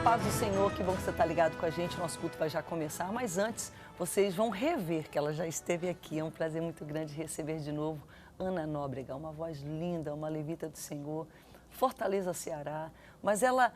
paz do Senhor, que bom que você está ligado com a gente, nosso culto vai já começar, mas antes vocês vão rever que ela já esteve aqui, é um prazer muito grande receber de novo Ana Nóbrega, uma voz linda, uma levita do Senhor, Fortaleza, Ceará, mas ela,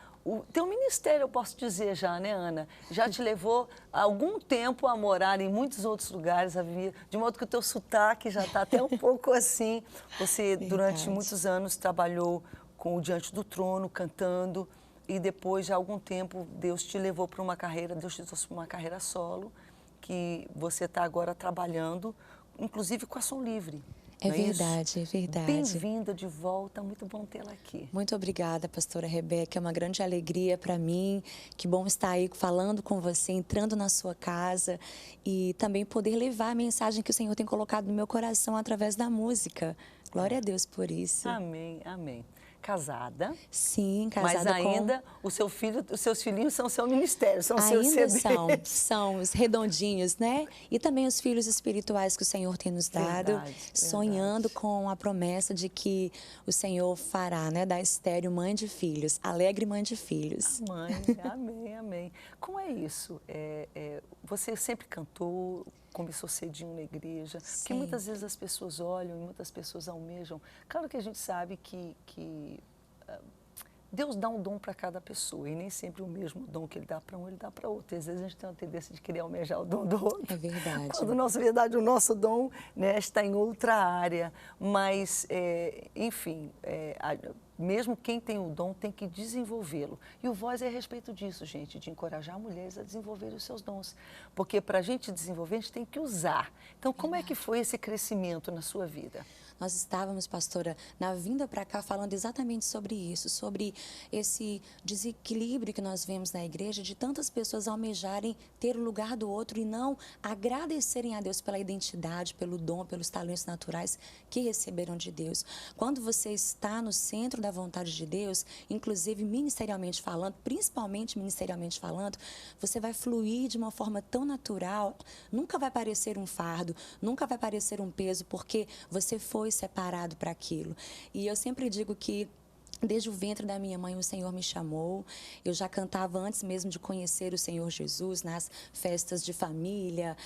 teu ministério eu posso dizer já, né, Ana, já te levou há algum tempo a morar em muitos outros lugares, a viver, de modo que o teu sotaque já está até um pouco assim, você durante muitos anos trabalhou com o Diante do Trono, cantando, e depois de algum tempo Deus te levou para uma carreira, Deus te trouxe para uma carreira solo, que você está agora trabalhando, inclusive com a Som Livre. É verdade, é verdade. Bem-vinda de volta, muito bom tê-la aqui. Muito obrigada, pastora Rebeca, é uma grande alegria para mim, que bom estar aí falando com você, entrando na sua casa e também poder levar a mensagem que o Senhor tem colocado no meu coração através da música. Glória a Deus por isso. Amém, amém. Casada. Sim, casada mas ainda com... os seus filhinhos são seu ministério, são ainda seus CDs. são os redondinhos, né? E também os filhos espirituais que o Senhor tem nos dado, Verdade, sonhando com a promessa de que o Senhor fará, né, da estéril mãe de filhos, alegre mãe de filhos. Mãe, amém, amém. Como é isso? Você sempre cantou, começou cedinho na igreja, porque muitas vezes as pessoas olham e muitas pessoas almejam. Claro que a gente sabe que Deus dá um dom para cada pessoa e nem sempre o mesmo dom que Ele dá para um, Ele dá para outro. E às vezes a gente tem uma tendência de querer almejar o dom do outro. É verdade. Quando, na verdade, o nosso dom, né, está em outra área. Mas, enfim, mesmo quem tem o dom tem que desenvolvê-lo. E o Voz é a respeito disso, gente, de encorajar mulheres a desenvolverem os seus dons. Porque para a gente desenvolver, a gente tem que usar. Então, como é que foi esse crescimento na sua vida? Nós estávamos, pastora, na vinda para cá falando exatamente sobre isso, sobre esse desequilíbrio que nós vemos na igreja de tantas pessoas almejarem ter o lugar do outro e não agradecerem a Deus pela identidade, pelo dom, pelos talentos naturais que receberam de Deus. Quando você está no centro da vontade de Deus, inclusive ministerialmente falando, principalmente ministerialmente falando, você vai fluir de uma forma tão natural, nunca vai parecer um fardo, nunca vai parecer um peso, porque você foi separado para aquilo. E eu sempre digo que desde o ventre da minha mãe, o Senhor me chamou. Eu já cantava antes mesmo de conhecer o Senhor Jesus, nas festas de família,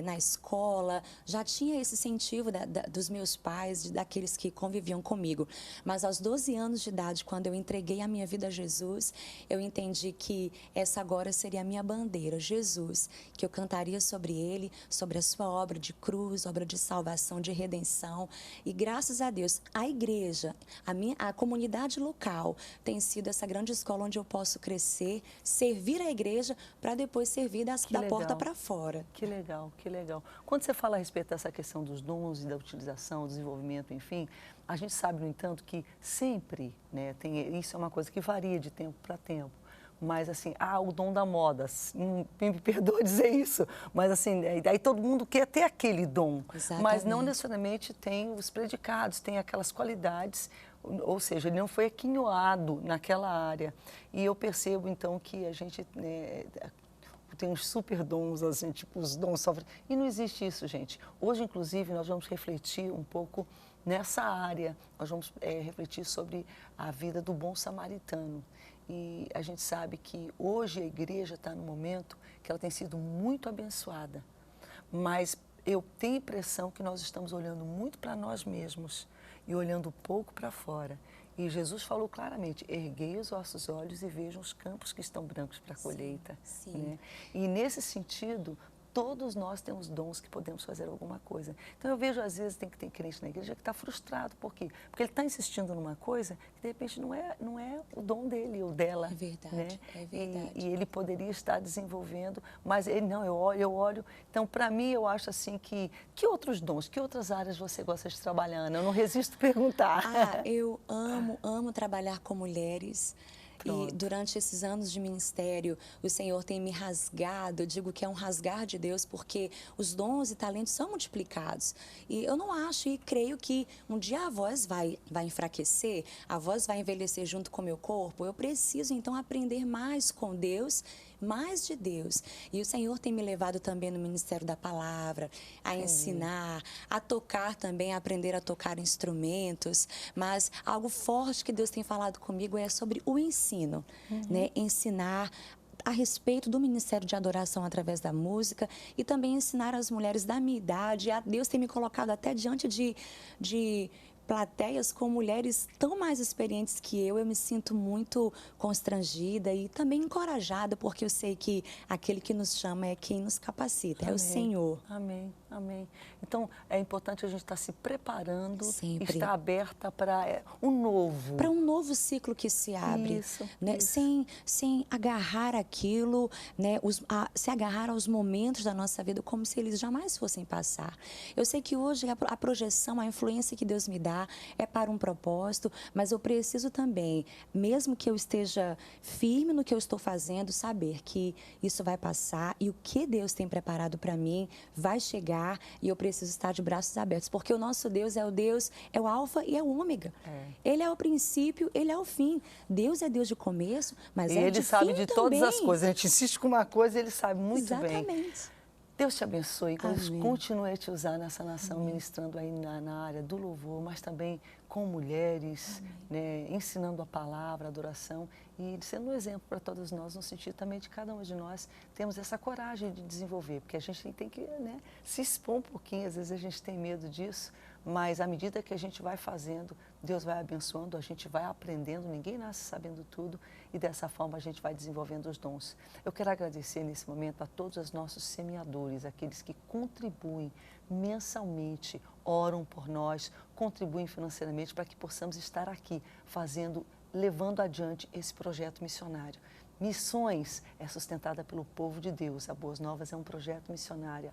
na escola. Já tinha esse incentivo dos meus pais, daqueles que conviviam comigo. Mas aos 12 anos de idade, quando eu entreguei a minha vida a Jesus, eu entendi que essa agora seria a minha bandeira, Jesus, que eu cantaria sobre Ele, sobre a sua obra de cruz, obra de salvação, de redenção. E graças a Deus, a igreja, a comunidade local tem sido essa grande escola onde eu posso crescer, servir a igreja para depois servir da porta para fora. Que legal, que legal. Quando você fala a respeito dessa questão dos dons e da utilização, desenvolvimento, enfim, a gente sabe, no entanto, que sempre, né, isso é uma coisa que varia de tempo para tempo. Mas assim, o dom da moda, me perdoa dizer isso, mas assim, aí todo mundo quer ter aquele dom, exatamente, mas não necessariamente tem os predicados, tem aquelas qualidades, ou seja, ele não foi aquinhoado naquela área. E eu percebo então que a gente tem uns super dons, assim, tipo os dons sofrem, e não existe isso, gente. Hoje, inclusive, nós vamos refletir um pouco nessa área, nós vamos refletir sobre a vida do bom samaritano. E a gente sabe que hoje a igreja está no momento que ela tem sido muito abençoada, mas eu tenho a impressão que nós estamos olhando muito para nós mesmos e olhando pouco para fora. E Jesus falou claramente, erguei os vossos olhos e vejam os campos que estão brancos para a colheita. Sim. Né? E nesse sentido, todos nós temos dons que podemos fazer alguma coisa. Então eu vejo, às vezes, tem crente na igreja que está frustrado. Por quê? Porque ele está insistindo numa coisa que, de repente, não é o dom dele ou dela. É verdade, né? é verdade. E ele poderia estar desenvolvendo, mas ele não, eu olho. Então, para mim, eu acho assim que outros dons, que outras áreas você gosta de trabalhar, Ana? Eu não resisto a perguntar. Eu amo trabalhar com mulheres. Pronto. E durante esses anos de ministério, o Senhor tem me rasgado, eu digo que é um rasgar de Deus, porque os dons e talentos são multiplicados. E eu não acho e creio que um dia a voz vai enfraquecer, a voz vai envelhecer junto com o meu corpo. Eu preciso, então, aprender mais com Deus, mais de Deus. E o Senhor tem me levado também no ministério da palavra, a ensinar, a tocar também, a aprender a tocar instrumentos. Mas algo forte que Deus tem falado comigo é sobre o ensino, né? Ensinar a respeito do ministério de adoração através da música e também ensinar as mulheres da minha idade. Deus tem me colocado até diante de plateias com mulheres tão mais experientes que eu me sinto muito constrangida e também encorajada, porque eu sei que aquele que nos chama é quem nos capacita, é o Senhor. Amém, amém. Então, é importante a gente estar se preparando, Sempre. estar aberta para um novo. Para um novo ciclo que se abre, Isso, né? isso. Sem agarrar aquilo, né? Se agarrar aos momentos da nossa vida como se eles jamais fossem passar. Eu sei que hoje a projeção, a influência que Deus me dá é para um propósito, mas eu preciso também, mesmo que eu esteja firme no que eu estou fazendo, saber que isso vai passar e o que Deus tem preparado para mim vai chegar e eu preciso estar de braços abertos, porque o nosso Deus, é o alfa e é o ômega. Ele é o princípio, ele é o fim. Deus é Deus de começo, mas E é ele de sabe fim de também. todas as coisas. A gente insiste com uma coisa, ele sabe muito bem. Exatamente. Deus te abençoe, que Deus Amém. continue a te usar nessa nação, ministrando aí na área do louvor, mas também com mulheres, né, ensinando a palavra, a adoração e sendo um exemplo para todos nós, no sentido também de cada um de nós temos essa coragem de desenvolver, porque a gente tem que, né, se expor um pouquinho, às vezes a gente tem medo disso, mas à medida que a gente vai fazendo, Deus vai abençoando, a gente vai aprendendo, ninguém nasce sabendo tudo e dessa forma a gente vai desenvolvendo os dons. Eu quero agradecer nesse momento a todos os nossos semeadores, aqueles que contribuem mensalmente, oram por nós, contribuem financeiramente para que possamos estar aqui levando adiante esse projeto missionário. Missões é sustentada pelo povo de Deus, a Boas Novas é um projeto missionário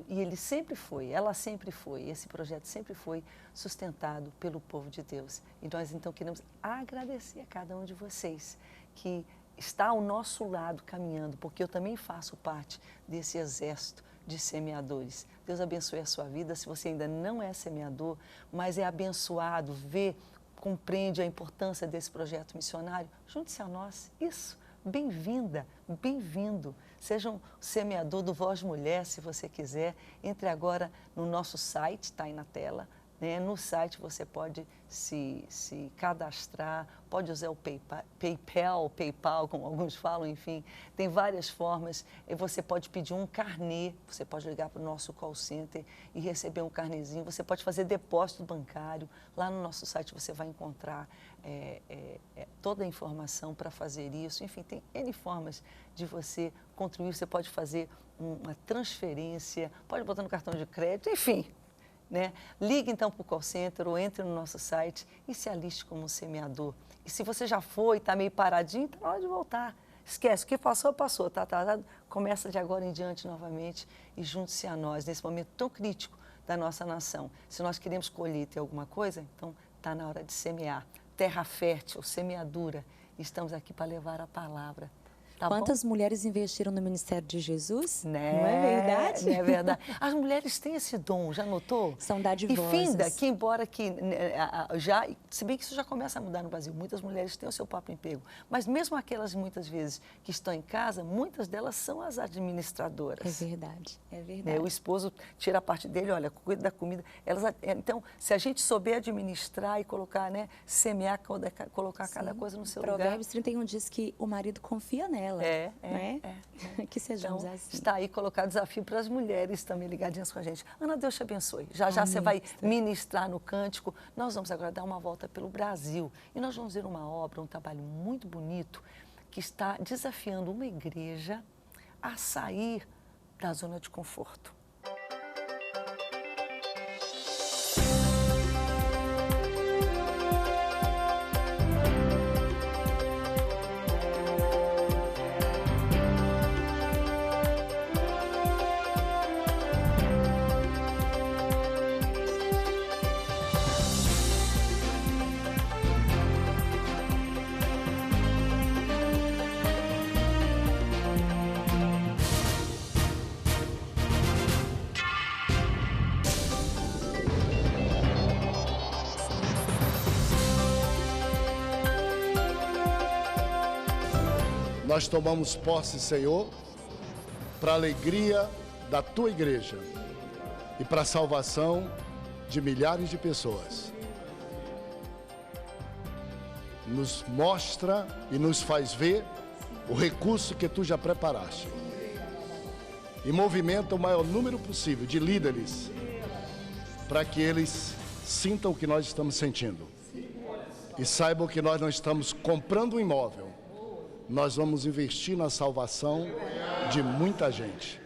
e ele sempre foi, ela sempre foi, esse projeto sempre foi sustentado pelo povo de Deus. E nós então queremos agradecer a cada um de vocês que está ao nosso lado caminhando, porque eu também faço parte desse exército de semeadores. Deus abençoe a sua vida, se você ainda não é semeador, mas é abençoado, compreende a importância desse projeto missionário, junte-se a nós, isso. Bem-vinda, bem-vindo. Seja um semeador do Voz Mulher, se você quiser. Entre agora no nosso site, está aí na tela. Né? No site você pode se cadastrar, pode usar o PayPal, como alguns falam, enfim. Tem várias formas. E você pode pedir um carnê, você pode ligar para o nosso call center e receber um carnezinho. Você pode fazer depósito bancário. Lá no nosso site você vai encontrar toda a informação para fazer isso. Enfim, tem N formas de você contribuir. Você pode fazer uma transferência, pode botar no cartão de crédito, enfim. Né? Ligue então para o call center ou entre no nosso site e se aliste como um semeador. E se você já foi, está meio paradinho, está na hora de voltar. Esquece, o que passou, passou, está atrasado, começa de agora em diante novamente e junte-se a nós nesse momento tão crítico da nossa nação. Se nós queremos colher e ter alguma coisa, então está na hora de semear. Terra fértil, semeadura, estamos aqui para levar a palavra. Tá Quantas mulheres investiram no ministério de Jesus? Né? Não é verdade? Não é verdade. As mulheres têm esse dom, já notou? São dadivosas. E finda, que embora que já, se bem que isso já começa a mudar no Brasil, muitas mulheres têm o seu próprio emprego, mas mesmo aquelas muitas vezes que estão em casa, muitas delas são as administradoras. É verdade, é verdade. O esposo tira a parte dele, olha, cuida da comida. Então, se a gente souber administrar e colocar, né, semear, colocar cada coisa no seu lugar. Provérbios 31 diz que o marido confia nela. É. Que sejamos então, assim. Está aí colocar desafio para as mulheres também ligadinhas com a gente. Ana, Deus te abençoe. Já você vai ministrar no cântico. Nós vamos agora dar uma volta pelo Brasil e nós vamos ver uma obra, um trabalho muito bonito que está desafiando uma igreja a sair da zona de conforto. nós tomamos posse, Senhor, para a alegria da Tua igreja e para a salvação de milhares de pessoas. Nos mostra e nos faz ver o recurso que Tu já preparaste. E movimenta o maior número possível de líderes para que eles sintam o que nós estamos sentindo. E saibam que nós não estamos comprando um imóvel. Nós vamos investir na salvação de muita gente.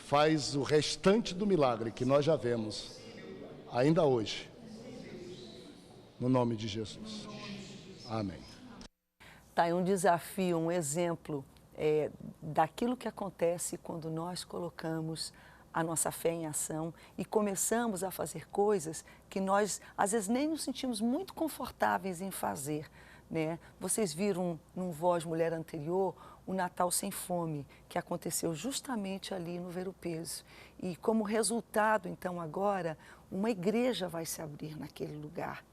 Faz o restante do milagre que nós já vemos, ainda hoje. No nome de Jesus. Amém. Tá, é um desafio, um exemplo daquilo que acontece quando nós colocamos a nossa fé em ação e começamos a fazer coisas que nós, às vezes, nem nos sentimos muito confortáveis em fazer, né? Vocês viram num Voz Mulher anterior o Natal Sem Fome, que aconteceu justamente ali no Ver o Peso. E como resultado, então, agora, uma igreja vai se abrir naquele lugar.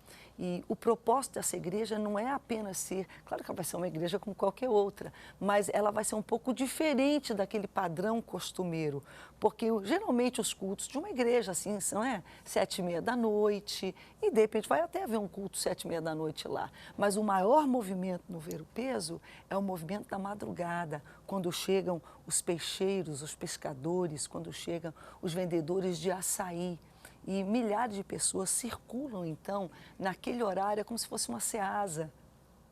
E o propósito dessa igreja não é apenas ser, claro que ela vai ser uma igreja como qualquer outra, mas ela vai ser um pouco diferente daquele padrão costumeiro, porque geralmente os cultos de uma igreja assim são 7h30 da noite, e de repente vai até haver um culto 7h30 da noite lá, mas o maior movimento no Ver o Peso é o movimento da madrugada, quando chegam os peixeiros, os pescadores, quando chegam os vendedores de açaí. E milhares de pessoas circulam, então, naquele horário, como se fosse uma ceasa.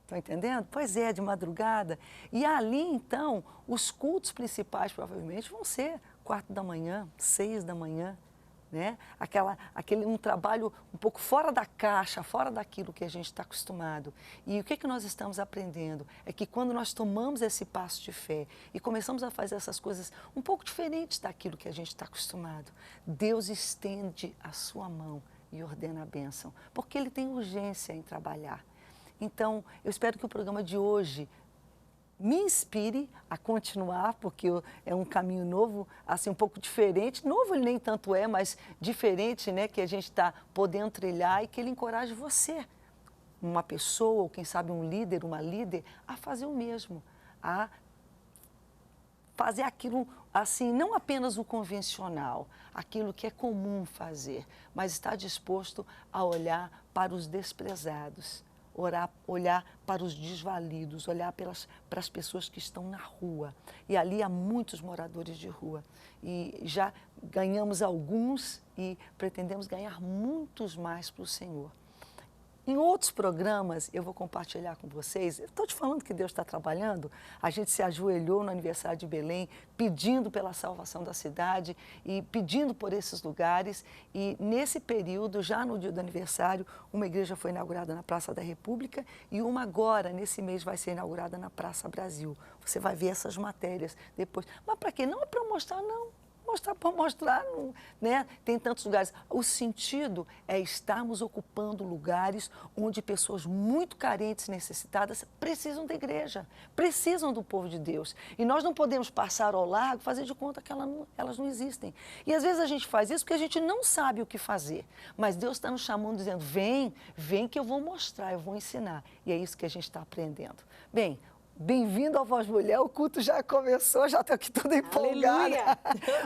Estão entendendo? Pois é, de madrugada. E ali, então, os cultos principais, provavelmente, vão ser 4h da manhã, 6h da manhã, né? Um trabalho um pouco fora da caixa, fora daquilo que a gente está acostumado. E o que nós estamos aprendendo? É que quando nós tomamos esse passo de fé e começamos a fazer essas coisas um pouco diferentes daquilo que a gente está acostumado, Deus estende a sua mão e ordena a bênção, porque Ele tem urgência em trabalhar. Então, eu espero que o programa de hoje me inspire a continuar, porque é um caminho novo, assim, um pouco diferente. Novo ele nem tanto é, mas diferente, né, que a gente está podendo trilhar e que ele encoraje você, uma pessoa, ou quem sabe um líder, uma líder, a fazer o mesmo, a fazer aquilo, assim, não apenas o convencional, aquilo que é comum fazer, mas estar disposto a olhar para os desprezados, olhar para os desvalidos, olhar para as pessoas que estão na rua. E ali há muitos moradores de rua. E já ganhamos alguns e pretendemos ganhar muitos mais para o Senhor. Em outros programas, eu vou compartilhar com vocês, eu estou te falando que Deus está trabalhando, a gente se ajoelhou no aniversário de Belém, pedindo pela salvação da cidade e pedindo por esses lugares, e nesse período, já no dia do aniversário, uma igreja foi inaugurada na Praça da República e uma agora, nesse mês, vai ser inaugurada na Praça Brasil. Você vai ver essas matérias depois. Mas para quê? Não é para mostrar, não. Mostrar para mostrar, né? Tem tantos lugares. O sentido é estarmos ocupando lugares onde pessoas muito carentes, necessitadas, precisam da igreja, precisam do povo de Deus. E nós não podemos passar ao largo, fazer de conta que elas não existem. E às vezes a gente faz isso porque a gente não sabe o que fazer. Mas Deus está nos chamando, dizendo, vem que eu vou mostrar, eu vou ensinar. E é isso que a gente está aprendendo. Bem, bem-vindo ao Voz Mulher, o culto já começou, já estou aqui toda empolgada.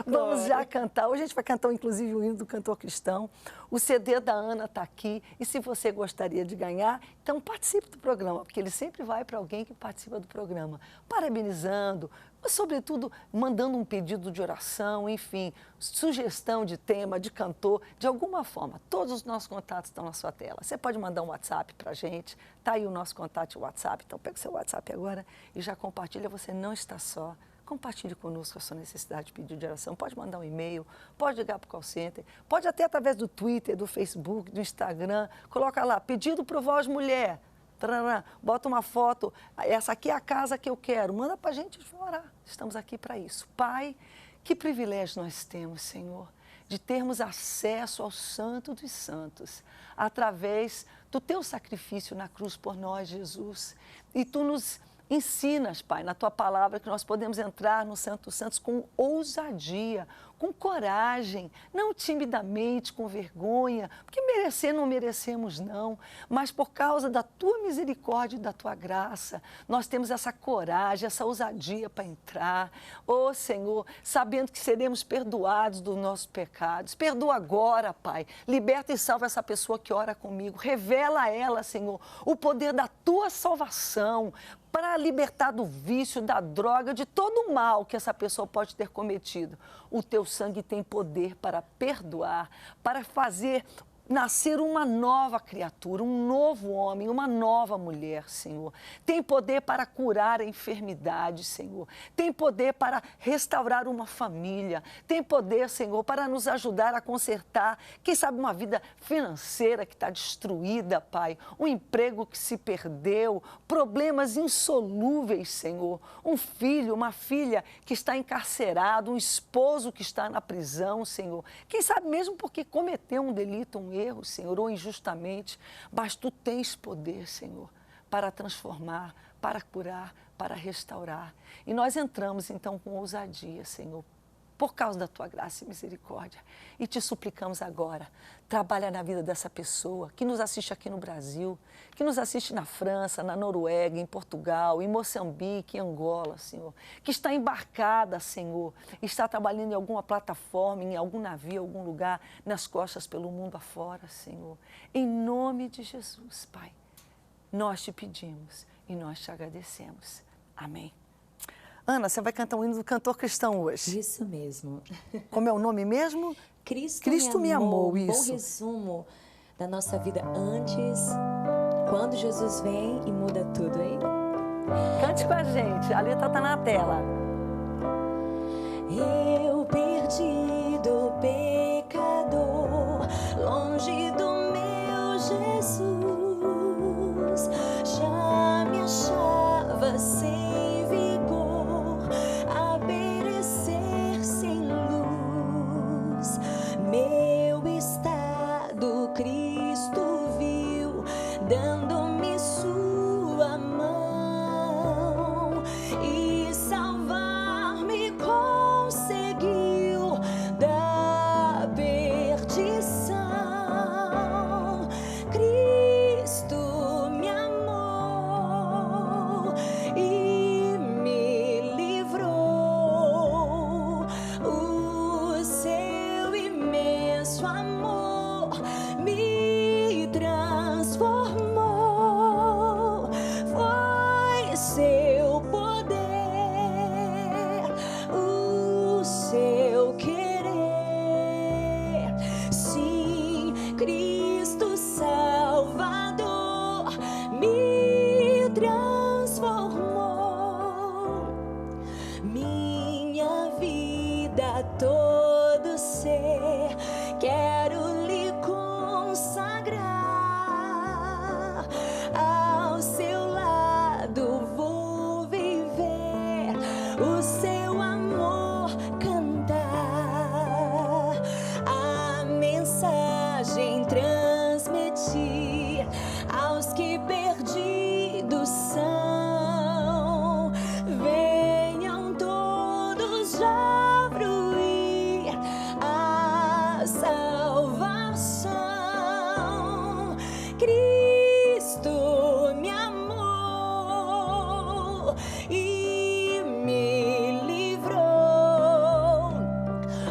Vamos já cantar. Hoje a gente vai cantar, inclusive, o hino do cantor cristão. O CD da Ana está aqui. E se você gostaria de ganhar, então participe do programa, porque ele sempre vai para alguém que participa do programa. Parabenizando, mas, sobretudo, mandando um pedido de oração, enfim, sugestão de tema, de cantor, de alguma forma. Todos os nossos contatos estão na sua tela. Você pode mandar um WhatsApp para a gente, está aí o nosso contato WhatsApp. Então, pega o seu WhatsApp agora e já compartilha, você não está só. Compartilhe conosco a sua necessidade de pedido de oração. Pode mandar um e-mail, pode ligar para o call center, pode até através do Twitter, do Facebook, do Instagram. Coloca lá, pedido para o Voz Mulher. Bota uma foto, essa aqui é a casa que eu quero, manda para a gente orar, estamos aqui para isso. Pai, que privilégio nós temos, Senhor, de termos acesso ao Santo dos Santos, através do Teu sacrifício na cruz por nós, Jesus, e Tu nos ensinas, Pai, na Tua palavra, que nós podemos entrar no Santo dos Santos com ousadia, com coragem, não timidamente, com vergonha, porque merecer não merecemos não, mas por causa da tua misericórdia e da tua graça, nós temos essa coragem, essa ousadia para entrar. Ô Senhor, sabendo que seremos perdoados dos nossos pecados. Perdoa agora, Pai. Liberta e salva essa pessoa que ora comigo. Revela a ela, Senhor, o poder da tua salvação, para libertar do vício, da droga, de todo o mal que essa pessoa pode ter cometido. O teu sangue tem poder para perdoar, para fazer nascer uma nova criatura, um novo homem, uma nova mulher, Senhor. Tem poder para curar a enfermidade, Senhor. Tem poder para restaurar uma família. Tem poder, Senhor, para nos ajudar a consertar, quem sabe, uma vida financeira que está destruída, Pai. Um emprego que se perdeu, problemas insolúveis, Senhor. Um filho, uma filha que está encarcerado, um esposo que está na prisão, Senhor. Quem sabe mesmo porque cometeu um delito, um erro, Senhor, ou injustamente, mas Tu tens poder, Senhor, para transformar, para curar, para restaurar. E nós entramos, então, com ousadia, Senhor, por causa da Tua graça e misericórdia. E Te suplicamos agora, trabalha na vida dessa pessoa que nos assiste aqui no Brasil, que nos assiste na França, na Noruega, em Portugal, em Moçambique, em Angola, Senhor, que está embarcada, Senhor, está trabalhando em alguma plataforma, em algum navio, algum lugar, nas costas pelo mundo afora, Senhor. Em nome de Jesus, Pai, nós Te pedimos e nós Te agradecemos. Amém. Ana, você vai cantar um hino do cantor cristão hoje. Isso mesmo. Como é o nome mesmo? Cristo me amou. Isso. Bom resumo da nossa vida antes, quando Jesus vem e muda tudo, hein? Cante com a gente, a letra está na tela. Eu perdido, pecador, longe do meu Jesus, já me achava sem vigor, a perecer sem luz. Meu estado Cristo viu, dando-me sua mão, e salvar-me conseguiu da perdição. Cristo me amou e me livrou. O seu imenso amor me transformou. Foi seu poder, o seu querer. Sim, Cristo Salvador me transformou. Minha vida, todo ser, quero lhe consagrar. Ao seu lado vou viver, o seu amor cantar, a mensagem transmitir aos que perdidos são. Venham todos já fruir a salvação. Cristo me amou e me livrou.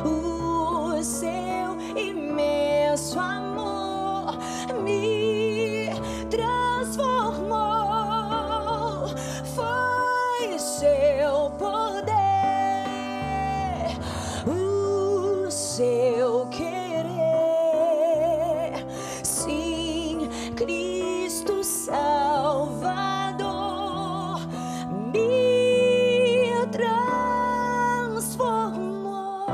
O seu imenso amor me transformou. Foi seu poder, o seu querer. Sim, Cristo Salvador me transformou.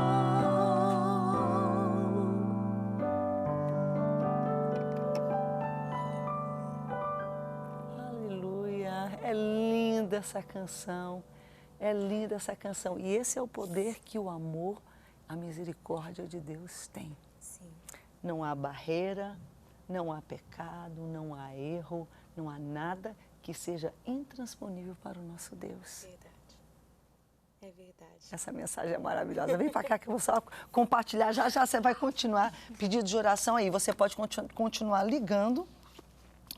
Aleluia, é linda essa canção, é linda essa canção. E esse é o poder que o amor, a misericórdia de Deus tem. Sim. Não há barreira, não há pecado, não há erro, não há nada que seja intransponível para o nosso Deus. Verdade. É verdade. Essa mensagem é maravilhosa. Vem para cá que eu vou só compartilhar. Já já você vai continuar pedido de oração aí. Você pode continuar ligando.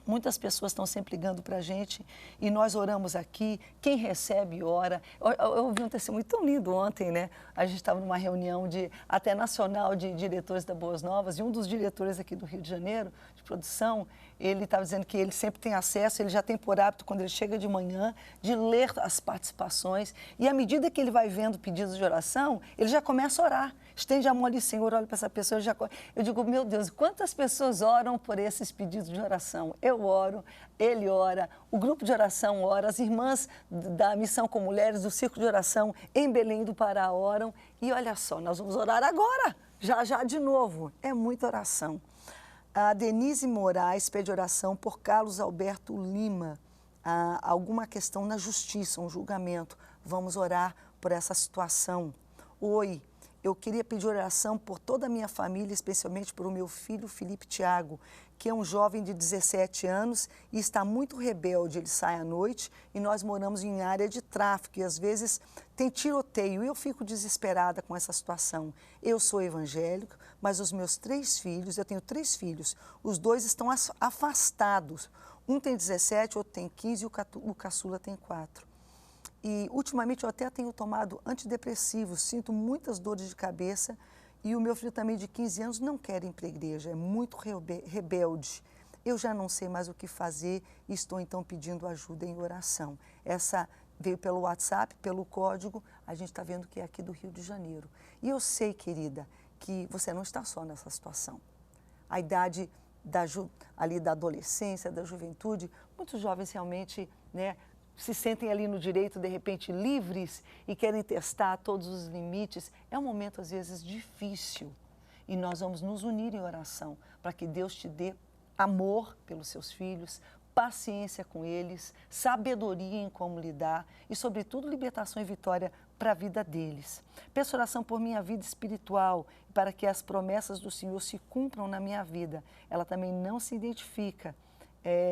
Muitas pessoas estão sempre ligando para a gente e nós oramos aqui. Quem recebe, ora. Eu ouvi um testemunho tão lindo ontem, né? A gente estava numa reunião até nacional de diretores da Boas Novas e um dos diretores aqui do Rio de Janeiro, de produção, ele estava dizendo que ele sempre tem acesso, ele já tem por hábito, quando ele chega de manhã, de ler as participações. E à medida que ele vai vendo pedidos de oração, ele já começa a orar. Estende a mão ali, Senhor, olha para essa pessoa. Eu digo, meu Deus, quantas pessoas oram por esses pedidos de oração? Eu oro, ele ora, o grupo de oração ora, as irmãs da Missão com Mulheres, do Círculo de Oração em Belém do Pará oram. E olha só, nós vamos orar agora, já já de novo. É muita oração. A Denise Moraes pede oração por Carlos Alberto Lima. Alguma questão na justiça, um julgamento. Vamos orar por essa situação. Oi, eu queria pedir oração por toda a minha família, especialmente por o meu filho Felipe Tiago, que é um jovem de 17 anos e está muito rebelde. Ele sai à noite e nós moramos em área de tráfico e às vezes tem tiroteio e eu fico desesperada com essa situação. Eu sou evangélico, mas os meus 3 filhos, eu tenho 3 filhos, os 2 estão afastados. Um tem 17, outro tem 15 e o caçula tem 4. E ultimamente eu até tenho tomado antidepressivos, sinto muitas dores de cabeça e o meu filho também de 15 anos não quer ir para a igreja, é muito rebelde. Eu já não sei mais o que fazer e estou então pedindo ajuda em oração. Essa veio pelo WhatsApp, pelo código, a gente está vendo que é aqui do Rio de Janeiro. E eu sei, querida, que você não está só nessa situação. A idade ali da adolescência, da juventude, muitos jovens realmente, né, se sentem ali no direito, de repente, livres e querem testar todos os limites. É um momento, às vezes, difícil. E nós vamos nos unir em oração para que Deus te dê amor pelos seus filhos, paciência com eles, sabedoria em como lidar e, sobretudo, libertação e vitória para a vida deles. Peço oração por minha vida espiritual e para que as promessas do Senhor se cumpram na minha vida. Ela também não se identifica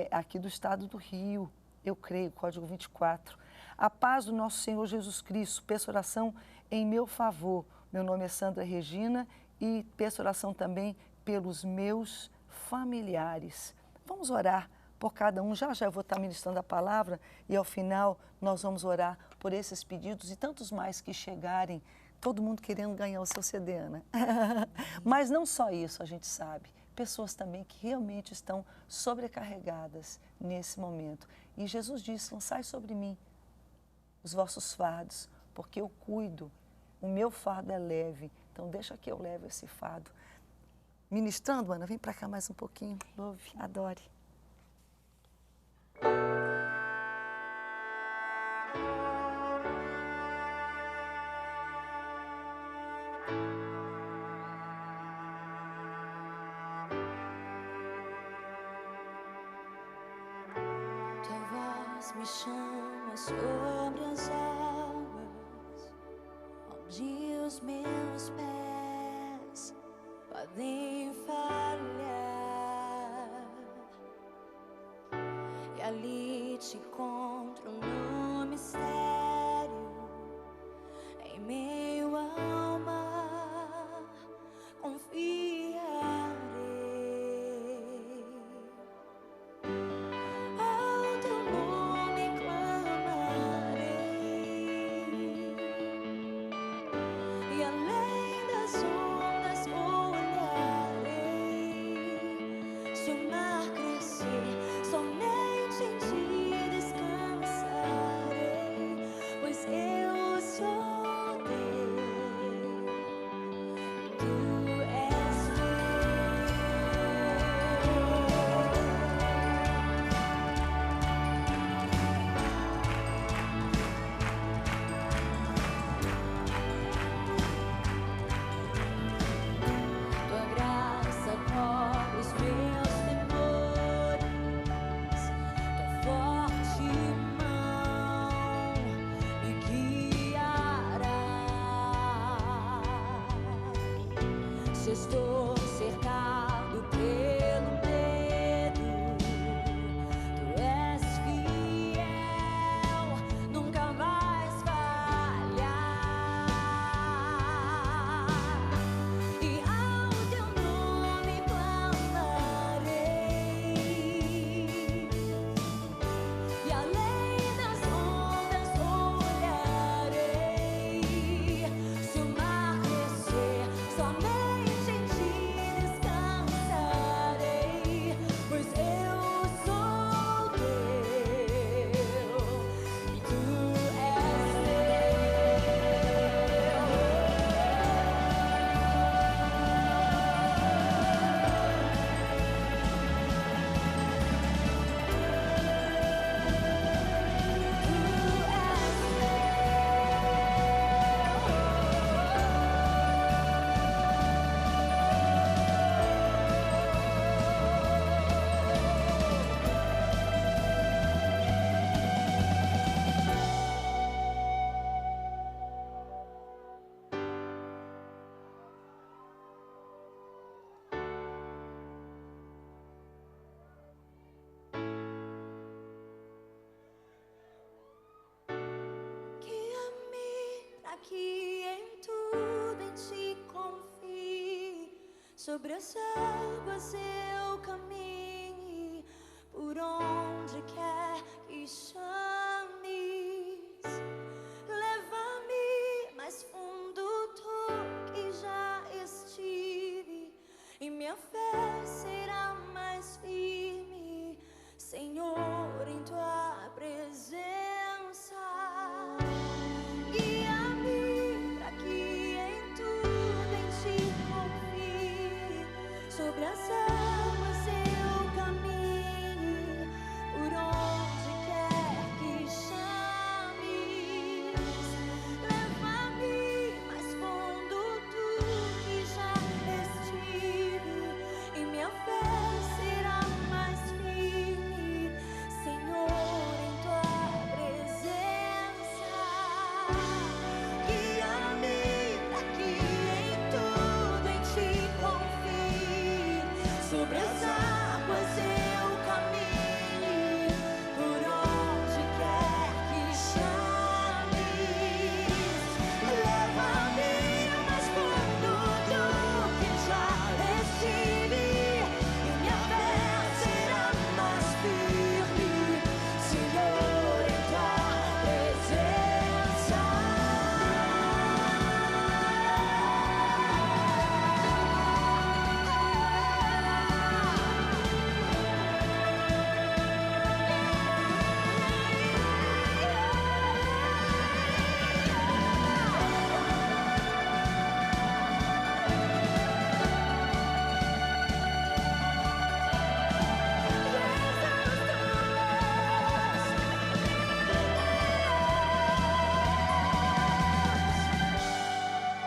aqui do estado do Rio. Eu creio, código 24. A paz do nosso Senhor Jesus Cristo. Peço oração em meu favor. Meu nome é Sandra Regina e peço oração também pelos meus familiares. Vamos orar por cada um. Já já eu vou estar ministrando a palavra e ao final nós vamos orar por esses pedidos e tantos mais que chegarem. Todo mundo querendo ganhar o seu CD, Ana. Mas não só isso, a gente sabe. Pessoas também que realmente estão sobrecarregadas nesse momento. E Jesus disse, lançai sobre mim os vossos fardos, porque eu cuido, o meu fardo é leve, então deixa que eu leve esse fardo. Ministrando, Ana, vem para cá mais um pouquinho, louve, adore. Me chama sobre as águas, onde os meus pés podem falhar, e ali te encontro no mistério, em meio ao mar, confiarei. Estou cercado pelo medo, tu és fiel, nunca vais falhar. que em tudo em ti confie, sobre as águas eu caminhe, por onde quer que chames. Leva-me mais fundo do que já estive, e minha fé será mais firme, Senhor, em tua presença. Guia-me para que em tudo em ti confie, sobre as águas eu caminhe, por onde quer que chames. Leva-me mais fundo do que já estive, e minha fé será mais firme, Senhor, em tua presença. Guia-me para que em tudo em ti confie, sobre as águas eu caminhe, por onde quer que chames. Leva-me mais fundo do que já estive, e minha fé será mais firme, Senhor, em tua presença.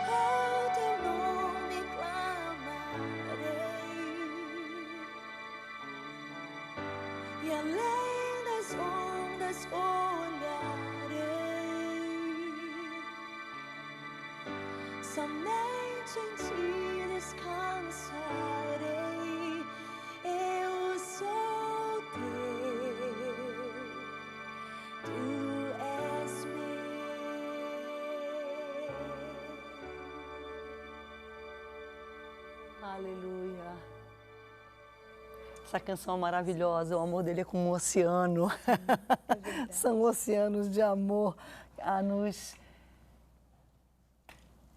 Ao teu nome clamarei, e além das ondas olharei, somente em ti descansarei. Eu sou teu, tu és meu. Aleluia. Essa canção é maravilhosa, o amor dele é como um oceano. São oceanos de amor a nos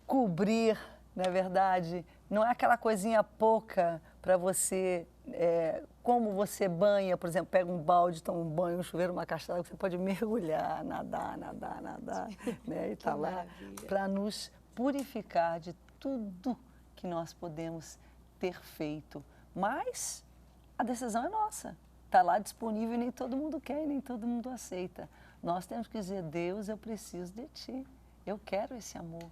cobrir, não é verdade? Não é aquela coisinha pouca para você, como você banha, por exemplo, pega um balde, toma um banho, um chuveiro, uma caixa d'água, você pode mergulhar, nadar, né? E está lá para nos purificar de tudo que nós podemos ter feito. Mas a decisão é nossa. Está lá disponível e nem todo mundo quer e nem todo mundo aceita. Nós temos que dizer, Deus, eu preciso de Ti. Eu quero esse amor.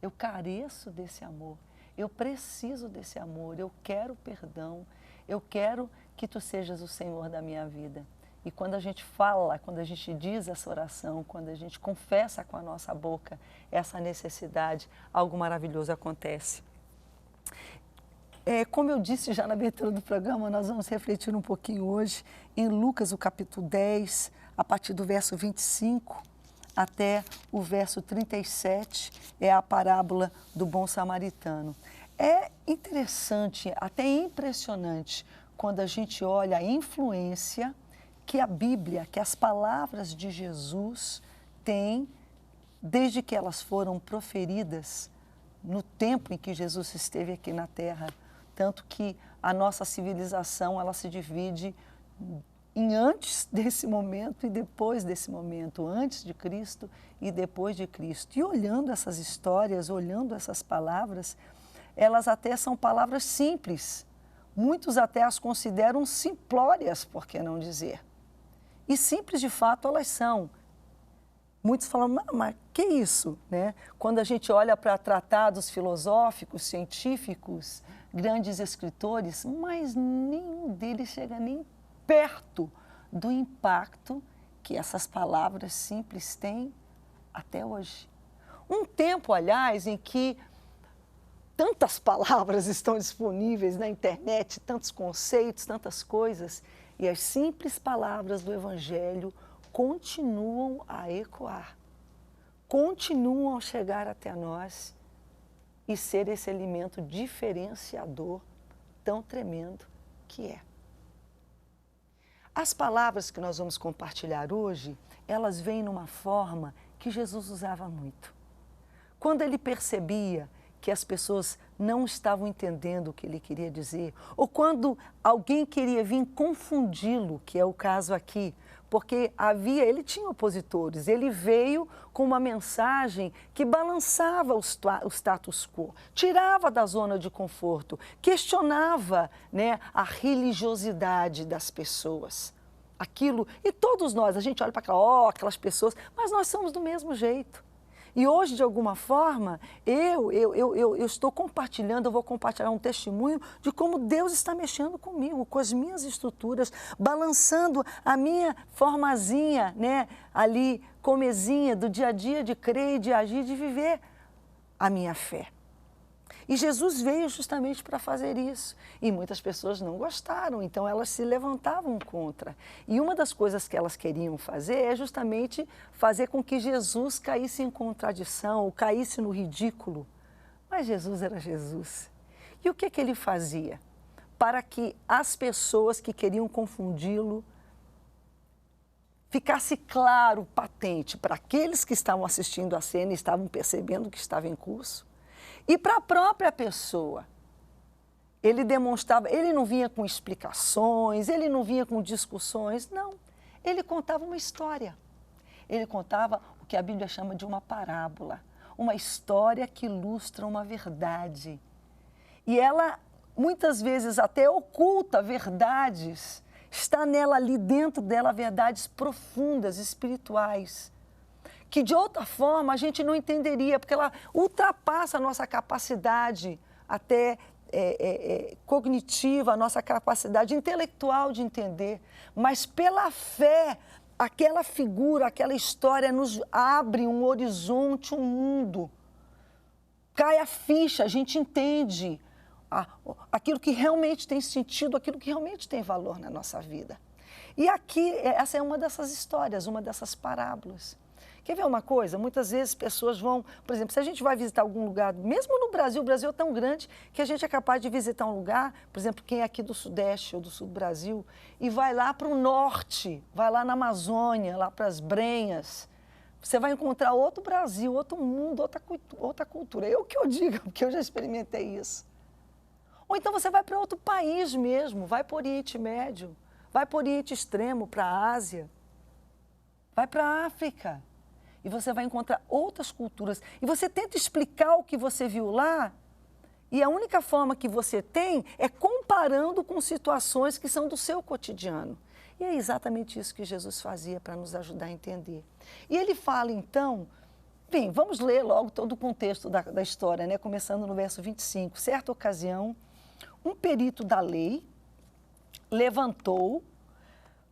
Eu careço desse amor. Eu preciso desse amor. Eu quero perdão. Eu quero que Tu sejas o Senhor da minha vida. E quando a gente fala, quando a gente diz essa oração, quando a gente confessa com a nossa boca essa necessidade, algo maravilhoso acontece. Como eu disse já na abertura do programa, nós vamos refletir um pouquinho hoje em Lucas, o capítulo 10, a partir do verso 25 até o verso 37, é a parábola do bom samaritano. É interessante, até impressionante, quando a gente olha a influência que a Bíblia, que as palavras de Jesus têm, desde que elas foram proferidas no tempo em que Jesus esteve aqui na Terra. Tanto que a nossa civilização, ela se divide em antes desse momento e depois desse momento, antes de Cristo e depois de Cristo. E olhando essas histórias, olhando essas palavras, elas até são palavras simples. Muitos até as consideram simplórias, por que não dizer? E simples de fato elas são. Muitos falam, mas que isso? Né? Quando a gente olha para tratados filosóficos, científicos, grandes escritores, mas nenhum deles chega nem perto do impacto que essas palavras simples têm até hoje. Um tempo, aliás, em que tantas palavras estão disponíveis na internet, tantos conceitos, tantas coisas, e as simples palavras do Evangelho continuam a ecoar. continuam a chegar até nós e ser esse alimento diferenciador tão tremendo que é. As palavras que nós vamos compartilhar hoje, elas vêm numa forma que Jesus usava muito. Quando ele percebia que as pessoas não estavam entendendo o que ele queria dizer, ou quando alguém queria vir confundi-lo, que é o caso aqui, porque ele tinha opositores, ele veio com uma mensagem que balançava o status quo, tirava da zona de conforto, questionava, né, a religiosidade das pessoas. Aquilo, e todos nós, a gente olha para aquelas pessoas, mas nós somos do mesmo jeito. E hoje, de alguma forma, eu estou compartilhando, eu vou compartilhar um testemunho de como Deus está mexendo comigo, com as minhas estruturas, balançando a minha formazinha, né, ali, comezinha do dia a dia de crer, de agir, de viver a minha fé. E Jesus veio justamente para fazer isso. E muitas pessoas não gostaram, então elas se levantavam contra. E uma das coisas que elas queriam fazer é justamente fazer com que Jesus caísse em contradição, ou caísse no ridículo. Mas Jesus era Jesus. E o que ele fazia? Para que as pessoas que queriam confundi-lo ficasse claro, patente, para aqueles que estavam assistindo a cena e estavam percebendo que estava em curso, e para a própria pessoa, ele demonstrava, ele não vinha com explicações, ele não vinha com discussões, não. Ele contava uma história. Ele contava o que a Bíblia chama de uma parábola, uma história que ilustra uma verdade. E ela, muitas vezes, até oculta verdades, está nela, ali dentro dela, verdades profundas, espirituais, que de outra forma a gente não entenderia, porque ela ultrapassa a nossa capacidade até cognitiva, a nossa capacidade intelectual de entender. Mas pela fé, aquela figura, aquela história nos abre um horizonte, um mundo. Cai a ficha, a gente entende aquilo que realmente tem sentido, aquilo que realmente tem valor na nossa vida. E aqui, essa é uma dessas histórias, uma dessas parábolas. Quer ver uma coisa? Muitas vezes pessoas vão, por exemplo, se a gente vai visitar algum lugar, mesmo no Brasil, o Brasil é tão grande que a gente é capaz de visitar um lugar, por exemplo, quem é aqui do Sudeste ou do Sul do Brasil, e vai lá para o Norte, vai lá na Amazônia, lá para as Brenhas, você vai encontrar outro Brasil, outro mundo, outra cultura. Eu que eu digo, porque eu já experimentei isso. Ou então você vai para outro país mesmo, vai para o Oriente Médio, vai para o Oriente Extremo, para a Ásia, vai para a África. E você vai encontrar outras culturas. E você tenta explicar o que você viu lá, e a única forma que você tem é comparando com situações que são do seu cotidiano. E é exatamente isso que Jesus fazia para nos ajudar a entender. E ele fala, então, bem, vamos ler logo todo o contexto da história, né? Começando no verso 25. Certa ocasião, um perito da lei levantou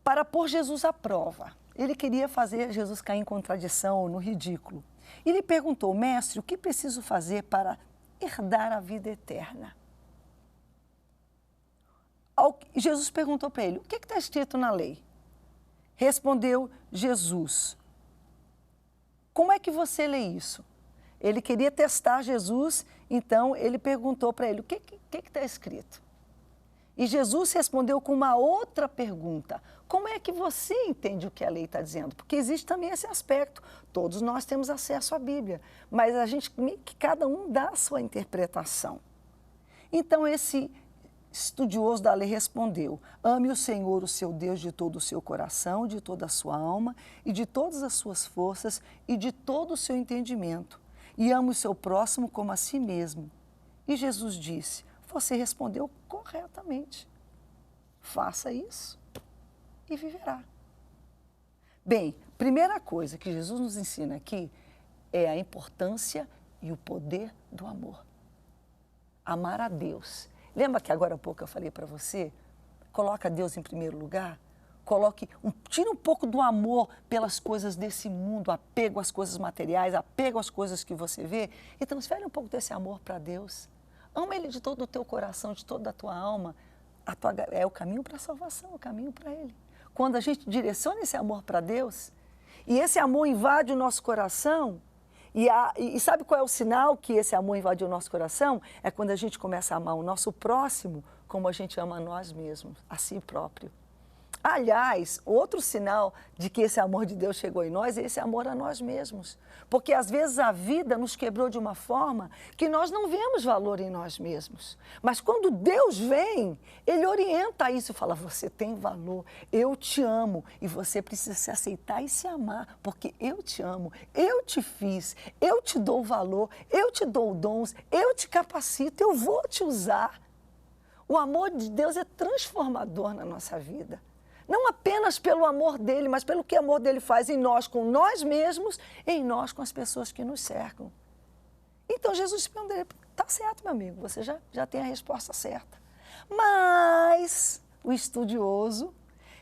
para pôr Jesus à prova. Ele queria fazer Jesus cair em contradição, no ridículo. E lhe perguntou, mestre, o que preciso fazer para herdar a vida eterna? Jesus perguntou para ele, o que está escrito na lei? Respondeu Jesus, como é que você lê isso? Ele queria testar Jesus, então ele perguntou para ele, o que está escrito? E Jesus respondeu com uma outra pergunta. Como é que você entende o que a lei está dizendo? Porque existe também esse aspecto. Todos nós temos acesso à Bíblia, mas cada um dá a sua interpretação. Então esse estudioso da lei respondeu, ame o Senhor, o seu Deus, de todo o seu coração, de toda a sua alma e de todas as suas forças e de todo o seu entendimento. E ame o seu próximo como a si mesmo. E Jesus disse, você respondeu corretamente. Faça isso e viverá. Bem, primeira coisa que Jesus nos ensina aqui é a importância e o poder do amor. Amar a Deus. Lembra que agora há pouco eu falei para você? Coloca Deus em primeiro lugar. Tira um pouco do amor pelas coisas desse mundo, apego às coisas materiais, apego às coisas que você vê e transfere um pouco desse amor para Deus. Ama Ele de todo o teu coração, de toda a tua alma. É o caminho para a salvação, é o caminho para Ele. Quando a gente direciona esse amor para Deus, e esse amor invade o nosso coração, E sabe qual é o sinal que esse amor invadiu o nosso coração? É quando a gente começa a amar o nosso próximo como a gente ama a nós mesmos, a si próprio. Aliás, outro sinal de que esse amor de Deus chegou em nós é esse amor a nós mesmos. Porque às vezes a vida nos quebrou de uma forma que nós não vemos valor em nós mesmos. Mas quando Deus vem, Ele orienta isso e fala, você tem valor, eu te amo e você precisa se aceitar e se amar, porque eu te amo, eu te fiz, eu te dou valor, eu te dou dons, eu te capacito, eu vou te usar. O amor de Deus é transformador na nossa vida. Não apenas pelo amor dele, mas pelo que o amor dele faz em nós, com nós mesmos, em nós, com as pessoas que nos cercam. Então, Jesus respondeu, está certo, meu amigo, você já tem a resposta certa. Mas o estudioso,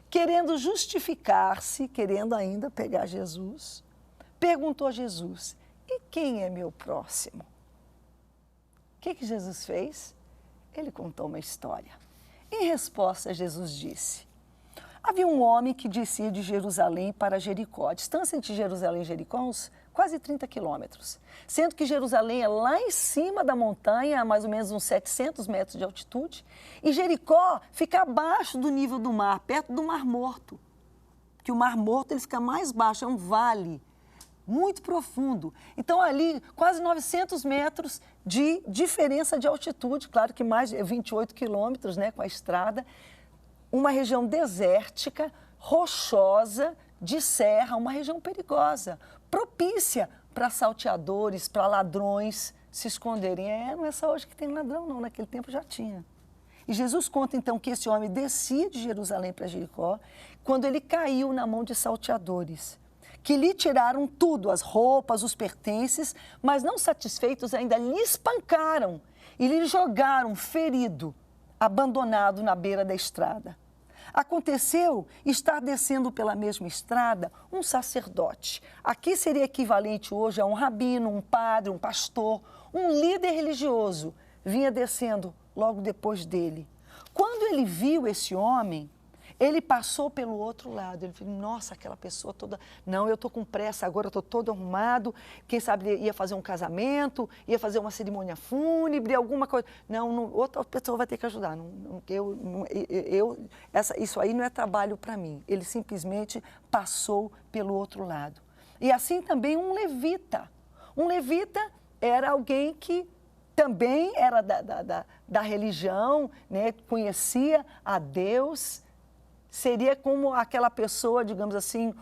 querendo justificar-se, querendo ainda pegar Jesus, perguntou a Jesus, e quem é meu próximo? O que Jesus fez? Ele contou uma história. Em resposta, Jesus disse, havia um homem que descia de Jerusalém para Jericó. A distância entre Jerusalém e Jericó é uns quase 30 quilômetros. Sendo que Jerusalém é lá em cima da montanha, a mais ou menos uns 700 metros de altitude. E Jericó fica abaixo do nível do mar, perto do Mar Morto. Porque o Mar Morto ele fica mais baixo, é um vale muito profundo. Então ali, quase 900 metros de diferença de altitude. Claro que mais 28 quilômetros, né, com a estrada. Uma região desértica, rochosa, de serra, uma região perigosa, propícia para salteadores, para ladrões se esconderem. Não é só hoje que tem ladrão, não, naquele tempo já tinha. E Jesus conta então que esse homem descia de Jerusalém para Jericó, quando ele caiu na mão de salteadores, que lhe tiraram tudo, as roupas, os pertences, mas não satisfeitos ainda lhe espancaram e lhe jogaram ferido, abandonado na beira da estrada. Aconteceu estar descendo pela mesma estrada um sacerdote. Aqui seria equivalente hoje a um rabino, um padre, um pastor, um líder religioso. Vinha descendo logo depois dele. Quando ele viu esse homem, ele passou pelo outro lado. Ele falou, nossa, aquela pessoa toda... Não, eu estou com pressa agora, estou todo arrumado. Quem sabe ia fazer um casamento, ia fazer uma cerimônia fúnebre, alguma coisa. Não, outra pessoa vai ter que ajudar. Isso aí não é trabalho para mim. Ele simplesmente passou pelo outro lado. E assim também um levita. Um levita era alguém que também era da religião, né? Conhecia a Deus. Seria como aquela pessoa, digamos assim,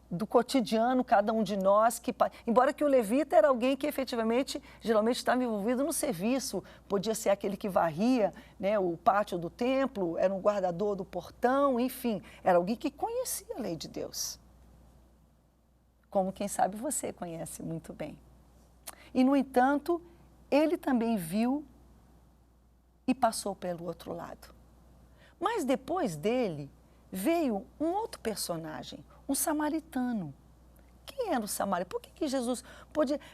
do cotidiano, cada um de nós, embora que o levita era alguém que efetivamente, geralmente estava envolvido no serviço, podia ser aquele que varria, né, o pátio do templo, era um guardador do portão, enfim, era alguém que conhecia a lei de Deus. Como, quem sabe, você conhece muito bem. E, no entanto, ele também viu e passou pelo outro lado. Mas depois dele veio um outro personagem, um samaritano. Quem era o samaritano? Por que Jesus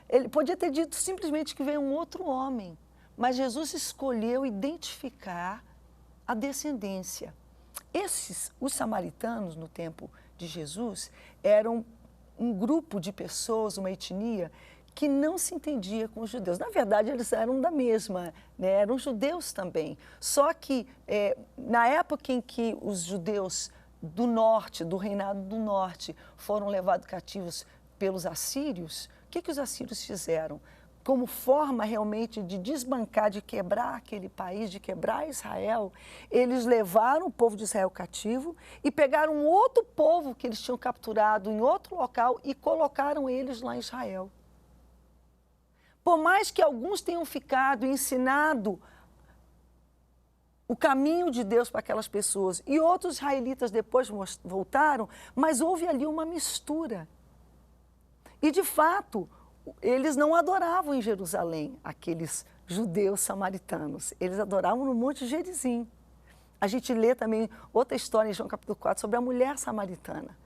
ele podia ter dito simplesmente que veio um outro homem, mas Jesus escolheu identificar a descendência. Os samaritanos, no tempo de Jesus, eram um grupo de pessoas, uma etnia, que não se entendia com os judeus. Na verdade, eles eram da mesma, né? Eram judeus também. Só que, na época em que os judeus do norte, do reinado do norte, foram levados cativos pelos assírios, o que os assírios fizeram? Como forma realmente de desbancar, de quebrar aquele país, de quebrar Israel, eles levaram o povo de Israel cativo e pegaram um outro povo que eles tinham capturado em outro local e colocaram eles lá em Israel. Por mais que alguns tenham ficado e ensinado o caminho de Deus para aquelas pessoas e outros israelitas depois voltaram, mas houve ali uma mistura. E, de fato, eles não adoravam em Jerusalém, aqueles judeus samaritanos. Eles adoravam no Monte Gerizim. A gente lê também outra história em João capítulo 4 sobre a mulher samaritana,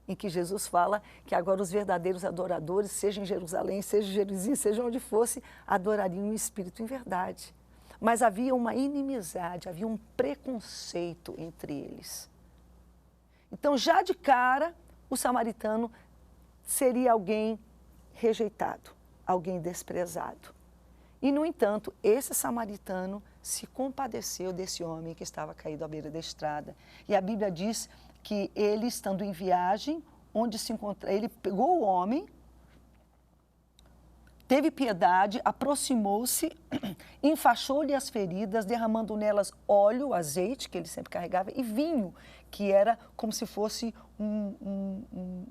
em que Jesus fala que agora os verdadeiros adoradores, seja em Jerusalém, seja em Gerizim, seja onde fosse, adorariam o Espírito em verdade. Mas havia uma inimizade, havia um preconceito entre eles. Então, já de cara, o samaritano seria alguém rejeitado, alguém desprezado. E, no entanto, esse samaritano se compadeceu desse homem que estava caído à beira da estrada. E a Bíblia diz que ele, estando em viagem, onde se encontra, ele pegou o homem, teve piedade, aproximou-se, enfaixou-lhe as feridas, derramando nelas óleo, azeite, que ele sempre carregava, e vinho, que era como se fosse um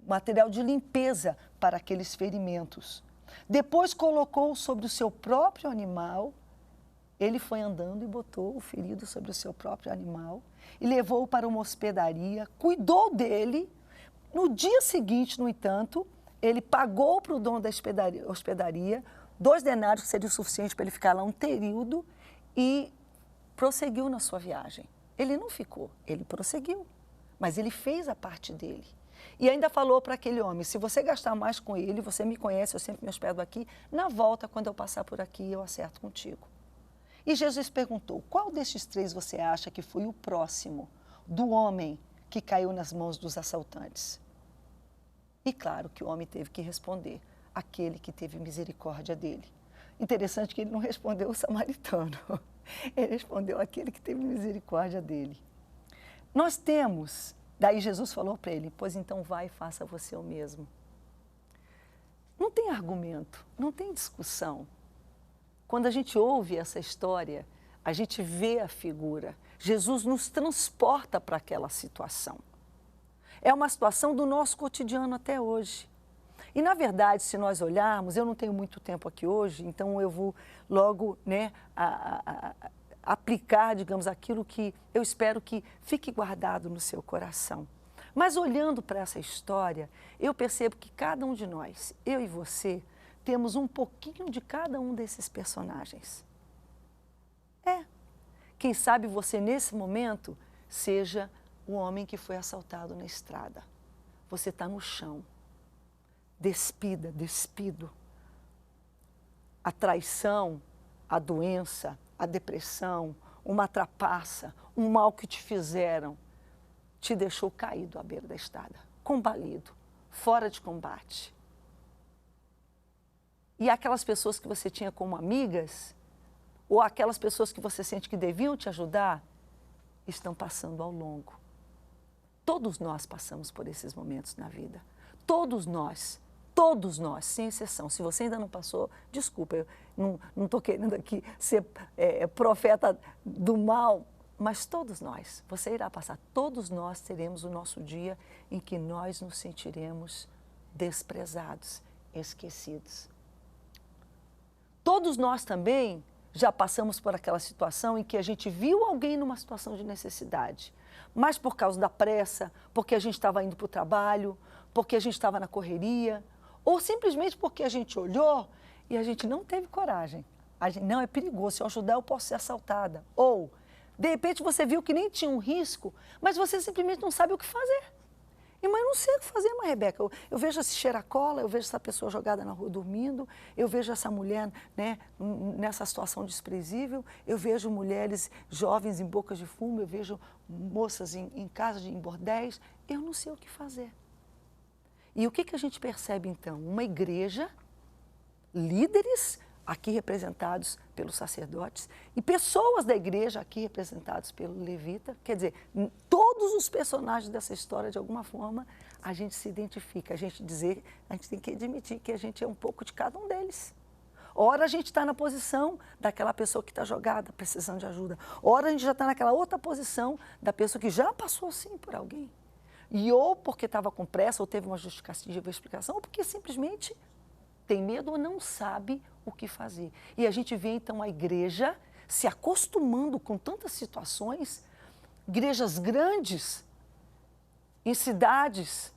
material de limpeza para aqueles ferimentos. Depois colocou sobre o seu próprio animal, ele foi andando e botou o ferido sobre o seu próprio animal e levou-o para uma hospedaria, cuidou dele. No dia seguinte, no entanto, ele pagou para o dono da hospedaria 2 denários, que seria o suficiente para ele ficar lá um período, e prosseguiu na sua viagem. Ele não ficou, ele prosseguiu, mas ele fez a parte dele. E ainda falou para aquele homem, se você gastar mais com ele, você me conhece, eu sempre me hospedo aqui, na volta, quando eu passar por aqui, eu acerto contigo. E Jesus perguntou, qual destes 3 você acha que foi o próximo do homem que caiu nas mãos dos assaltantes? E claro que o homem teve que responder, aquele que teve misericórdia dele. Interessante que ele não respondeu o samaritano, ele respondeu aquele que teve misericórdia dele. Nós temos, daí Jesus falou para ele, pois então vai e faça você o mesmo. Não tem argumento, não tem discussão. Quando a gente ouve essa história, a gente vê a figura. Jesus nos transporta para aquela situação. É uma situação do nosso cotidiano até hoje. E, na verdade, se nós olharmos, eu não tenho muito tempo aqui hoje, então eu vou logo aplicar, digamos, aquilo que eu espero que fique guardado no seu coração. Mas, olhando para essa história, eu percebo que cada um de nós, eu e você, temos um pouquinho de cada um desses personagens. Quem sabe você, nesse momento, seja o homem que foi assaltado na estrada. Você está no chão, despido. A traição, a doença, a depressão, uma trapaça, um mal que te fizeram, te deixou caído à beira da estrada, combalido, fora de combate. E aquelas pessoas que você tinha como amigas, ou aquelas pessoas que você sente que deviam te ajudar, estão passando ao longo. Todos nós passamos por esses momentos na vida. Todos nós, sem exceção. Se você ainda não passou, desculpa, eu não estou querendo aqui ser profeta do mal, mas todos nós, você irá passar. Todos nós teremos o nosso dia em que nós nos sentiremos desprezados, esquecidos. Todos nós também já passamos por aquela situação em que a gente viu alguém numa situação de necessidade, mas por causa da pressa, porque a gente estava indo para o trabalho, porque a gente estava na correria, ou simplesmente porque a gente olhou e a gente não teve coragem. Não, é perigoso, se eu ajudar eu posso ser assaltada. Ou, de repente, você viu que nem tinha um risco, mas você simplesmente não sabe o que fazer. E, mas eu não sei o que fazer, mas, Rebeca, eu vejo esse cheiracola, eu vejo essa pessoa jogada na rua dormindo, eu vejo essa mulher, né, nessa situação desprezível, eu vejo mulheres jovens em bocas de fumo, eu vejo moças em casas, em bordéis, eu não sei o que fazer. E o que a gente percebe, então? Uma igreja, líderes aqui representados pelos sacerdotes e pessoas da igreja aqui representados pelo levita, quer dizer, todos os personagens dessa história, de alguma forma, a gente se identifica, a gente tem que admitir que a gente é um pouco de cada um deles. Ora a gente está na posição daquela pessoa que está jogada, precisando de ajuda. Ora a gente já está naquela outra posição da pessoa que já passou sim por alguém. E ou porque estava com pressa, ou teve uma justificativa, explicação, ou porque simplesmente tem medo ou não sabe o que fazer. E a gente vê, então, a igreja se acostumando com tantas situações, igrejas grandes, em cidades,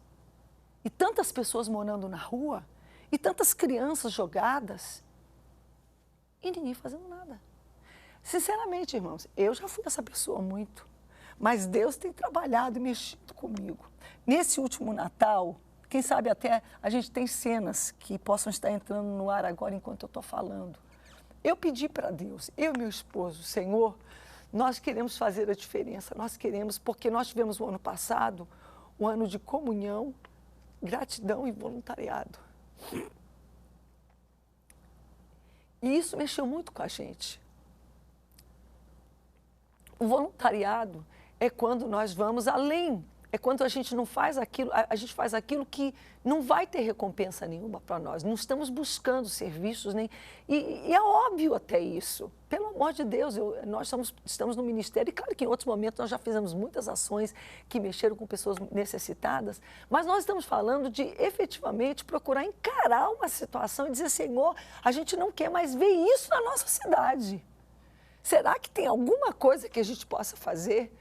e tantas pessoas morando na rua, e tantas crianças jogadas, e ninguém fazendo nada. Sinceramente, irmãos, eu já fui essa pessoa muito, mas Deus tem trabalhado e mexido comigo. Nesse último Natal, quem sabe até a gente tem cenas que possam estar entrando no ar agora enquanto eu estou falando. Eu pedi para Deus, eu e meu esposo, Senhor, nós queremos fazer a diferença, nós queremos, porque nós tivemos o ano passado, um ano de comunhão, gratidão e voluntariado. E isso mexeu muito com a gente. O voluntariado é quando nós vamos além, é quando a gente não faz aquilo, a gente faz aquilo que não vai ter recompensa nenhuma para nós. Não estamos buscando serviços, nem. E é óbvio até isso. Pelo amor de Deus, nós estamos no ministério, e claro que em outros momentos nós já fizemos muitas ações que mexeram com pessoas necessitadas, mas nós estamos falando de efetivamente procurar encarar uma situação e dizer, Senhor, a gente não quer mais ver isso na nossa cidade. Será que tem alguma coisa que a gente possa fazer?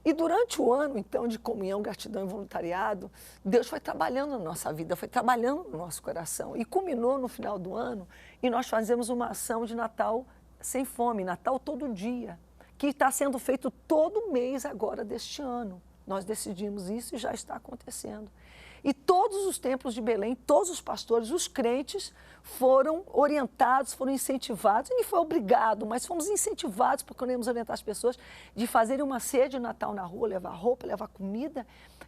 E durante o ano, então, de comunhão, gratidão e voluntariado, Deus foi trabalhando na nossa vida, foi trabalhando no nosso coração. E culminou no final do ano, e nós fazemos uma ação de Natal sem fome, Natal todo dia, que está sendo feito todo mês agora deste ano. Nós decidimos isso e já está acontecendo. E todos os templos de Belém, todos os pastores, os crentes, foram orientados, foram incentivados, e nem foi obrigado, mas fomos incentivados, porque queremos orientar as pessoas, de fazerem uma ceia de Natal na rua, levar roupa, levar comida,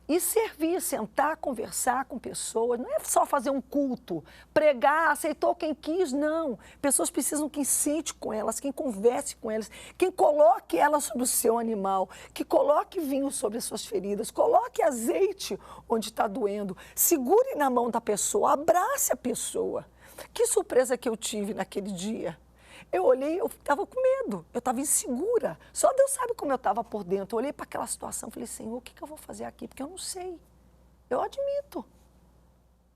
e servir, sentar, conversar com pessoas. Não é só fazer um culto, pregar, aceitou quem quis, não. Pessoas precisam que sente com elas, quem converse com elas, quem coloque elas sobre o seu animal, que coloque vinho sobre as suas feridas, coloque azeite onde está doendo, segure na mão da pessoa, abrace a pessoa. Que surpresa que eu tive naquele dia. Eu olhei, eu estava com medo, eu estava insegura. Só Deus sabe como eu estava por dentro. Eu olhei para aquela situação e falei, Senhor, o que eu vou fazer aqui? Porque eu não sei. Eu admito.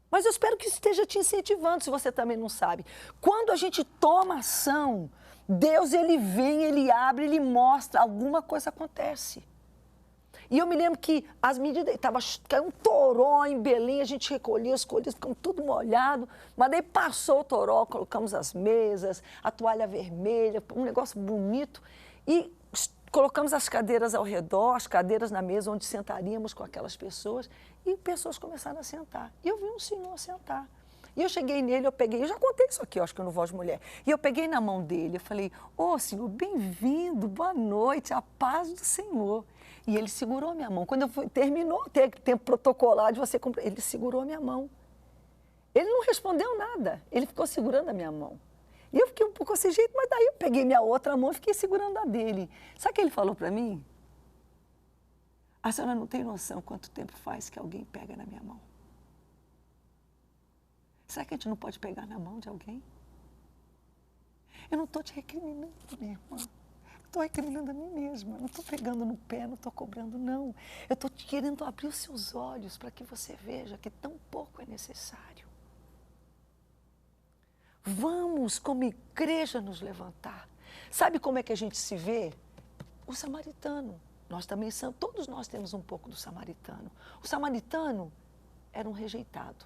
Mas eu espero que esteja te incentivando, se você também não sabe. Quando a gente toma ação, Deus, Ele vem, Ele abre, Ele mostra, alguma coisa acontece. E eu me lembro que as medidas, caiu um toró em Belém, a gente recolheu as colhas, ficamos tudo molhado, mas daí passou o toró, colocamos as mesas, a toalha vermelha, um negócio bonito, e colocamos as cadeiras ao redor, as cadeiras na mesa onde sentaríamos com aquelas pessoas, e pessoas começaram a sentar. E eu vi um senhor sentar. E eu cheguei nele, eu já contei isso aqui, eu acho que eu não Voz de Mulher, e eu peguei na mão dele, eu falei, ô senhor, bem-vindo, boa noite, a paz do Senhor. E ele segurou a minha mão. Quando terminou o tempo protocolar de você comprar, ele segurou a minha mão. Ele não respondeu nada, ele ficou segurando a minha mão. E eu fiquei um pouco sem jeito, mas daí eu peguei minha outra mão e fiquei segurando a dele. Sabe o que ele falou para mim? A senhora não tem noção quanto tempo faz que alguém pega na minha mão. Será que a gente não pode pegar na mão de alguém? Eu não estou te recriminando, minha irmã. Estou recriminando a mim mesma, não estou pegando no pé, não estou cobrando, não. Eu estou querendo abrir os seus olhos para que você veja que tão pouco é necessário. Vamos, como igreja, nos levantar. Sabe como é que a gente se vê? O samaritano. Nós também somos, todos nós temos um pouco do samaritano. O samaritano era um rejeitado.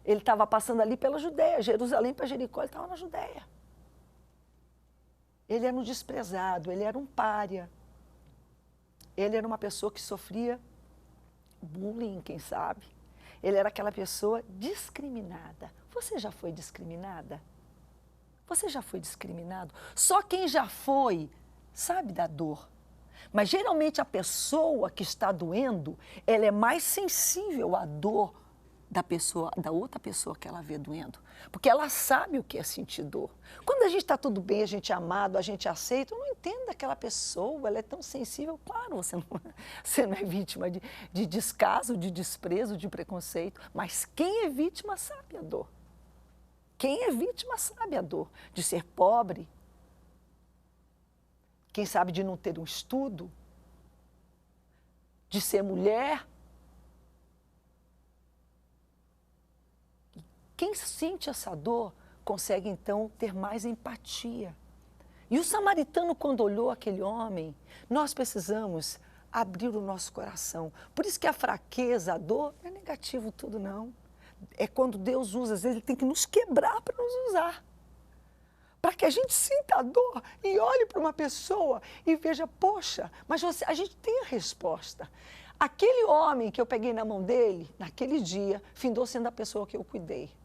Ele estava passando ali pela Judéia, Jerusalém para Jericó, ele estava na Judéia. Ele era um desprezado, ele era um pária. Ele era uma pessoa que sofria bullying, quem sabe. Ele era aquela pessoa discriminada. Você já foi discriminada? Você já foi discriminado? Só quem já foi sabe da dor. Mas geralmente a pessoa que está doendo, ela é mais sensível à dor da outra pessoa que ela vê doendo. Porque ela sabe o que é sentir dor. Quando a gente está tudo bem, a gente é amado, a gente aceita, eu não entendo aquela pessoa, ela é tão sensível. Claro, você não é vítima de descaso, de desprezo, de preconceito, mas quem é vítima sabe a dor. Quem é vítima sabe a dor de ser pobre, quem sabe de não ter um estudo, de ser mulher. Quem sente essa dor consegue, então, ter mais empatia. E o samaritano, quando olhou aquele homem, nós precisamos abrir o nosso coração. Por isso que a fraqueza, a dor, não é negativo tudo, não. É quando Deus usa, às vezes Ele tem que nos quebrar para nos usar. Para que a gente sinta a dor e olhe para uma pessoa e veja, poxa, mas a gente tem a resposta. Aquele homem que eu peguei na mão dele, naquele dia, findou sendo a pessoa que eu cuidei.